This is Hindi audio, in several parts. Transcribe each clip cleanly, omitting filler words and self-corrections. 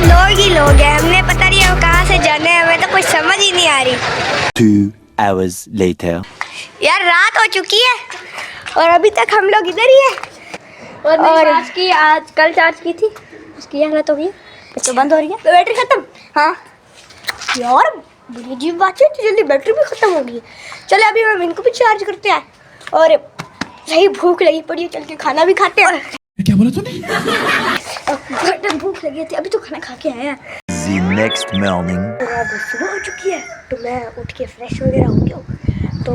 लोग ही लोग हैं, हमने पता नहीं हम कहाँ से जाने हैं, हमें तो कुछ समझ ही नहीं आ रही। 2 hours later. यार रात हो चुकी है और अभी तक हम लोग इधर ही है। और आज की आज कल चार्ज की थी, उसकी हालत हो गई तो बंद हो रही है। तो बैटरी खत्म। हाँ यार बड़ी अजीब बात है, तो जल्दी बैटरी भी खत्म हो गई है। चलो अभी हम इनको भी चार्ज करते हैं और सही भूख लगी पड़ी है, चल के खाना भी खाते हैं। क्या बोला तूने? भूख लगी थी, अभी तो खाना खा के आए हैं। The next morning. अब सुबह हो चुकी है तो मैं उठ के फ्रेश वगैरह हो गया हूँ। तो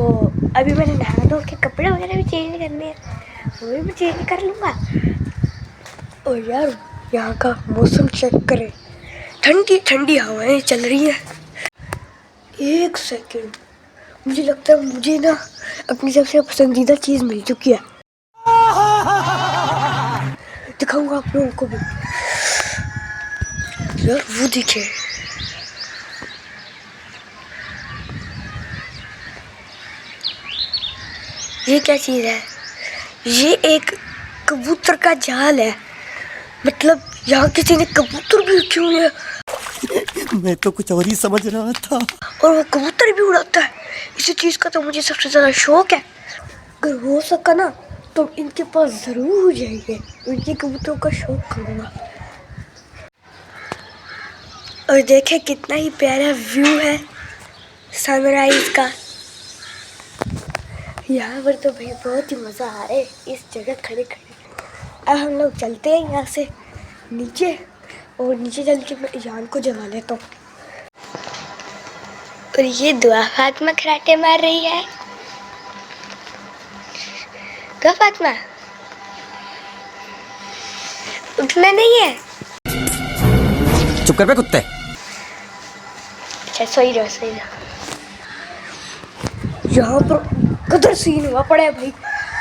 अभी मैंने नहा धो के कपड़े वगैरह भी चेंज करने हैं, वो भी मैं चेंज कर लूँगा। और यार यहाँ का मौसम चेक करें, ठंडी ठंडी हवाएं चल रही हैं। एक सेकंड, मुझे लगता है मुझे ना अपनी सबसे पसंदीदा चीज़ मिल चुकी है, दिखाऊंगा आप लोगों को भी। यार वो देखिए, ये क्या चीज़ है? ये एक कबूतर का जाल है, मतलब यहाँ किसी ने कबूतर भी रखे हुए हैं। मैं तो कुछ और ही समझ रहा था। और वो कबूतर भी उड़ाता है। इसी चीज़ का तो मुझे सबसे ज़्यादा शौक है। अगर हो सका ना तो इनके पास ज़रूर जाएंगे, उनके कबूतरों का शौक करूँगा। और देखें कितना ही प्यारा व्यू है सनराइज का। यहाँ पर तो भाई बहुत ही मज़ा आ रहा है इस जगह खड़े खड़े। अब हम लोग चलते हैं यहाँ से नीचे, और नीचे चल के मैं ईयान को जगा लेता हूँ। और ये दुआ फातिमा खराटे मार रही है। दुआ फातिमा उठना नहीं है। चुप कर बे कुत्ते। अच्छा सही रहो सही रहो। यहाँ पर कदर सीन हुआ पड़ा है भाई,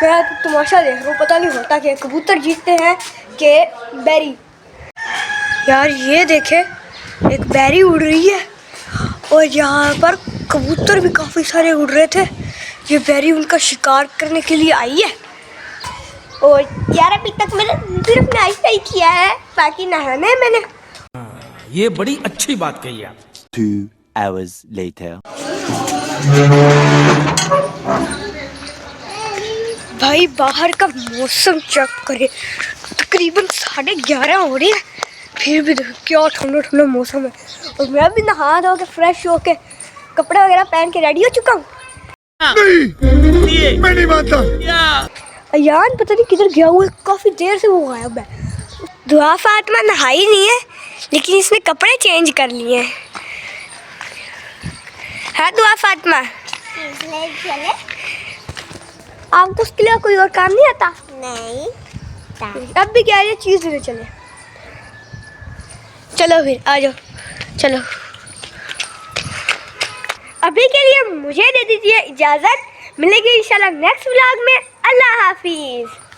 मैं तो तमाशा देख रहा हूँ, पता नहीं होता कि कबूतर जीतते हैं कि बैरी। यार ये देखे, एक बैरी उड़ रही है और यहाँ पर कबूतर भी काफ़ी सारे उड़ रहे थे। ये बैरी उनका शिकार करने के लिए आई है। और यार अभी तक मैंने सिर्फ नाश्ता ही किया है, बाकी नहाना है मैंने। ये बड़ी अच्छी बात कही आप। 2 hours later. भाई बाहर का मौसम चेक करे, तकरीबन 11:30 हो रही है, फिर भी देखो क्या ठंडा ठंडा मौसम है। और मैं भी नहा धो के फ्रेश हो के कपड़े वगैरह पहन के रेडी हो चुका हूँ। नहीं, मैं नहीं मानता। अयान पता नहीं किधर गया हुआ है, काफी देर से वो गायब है। दुआ फातिमा नहाई नहीं है, लेकिन इसने कपड़े चेंज कर लिए हैं। हाँ दुआ फातिमा, आपको उसके लिए कोई और काम नहीं आता? नहीं। अब भी क्या है, चीज लेने चले। चलो फिर आ जाओ, चलो। अभी के लिए मुझे दे दीजिए इजाजत, मिलेगी इंशाल्लाह नेक्स्ट व्लॉग में। अल्लाह हाफिज।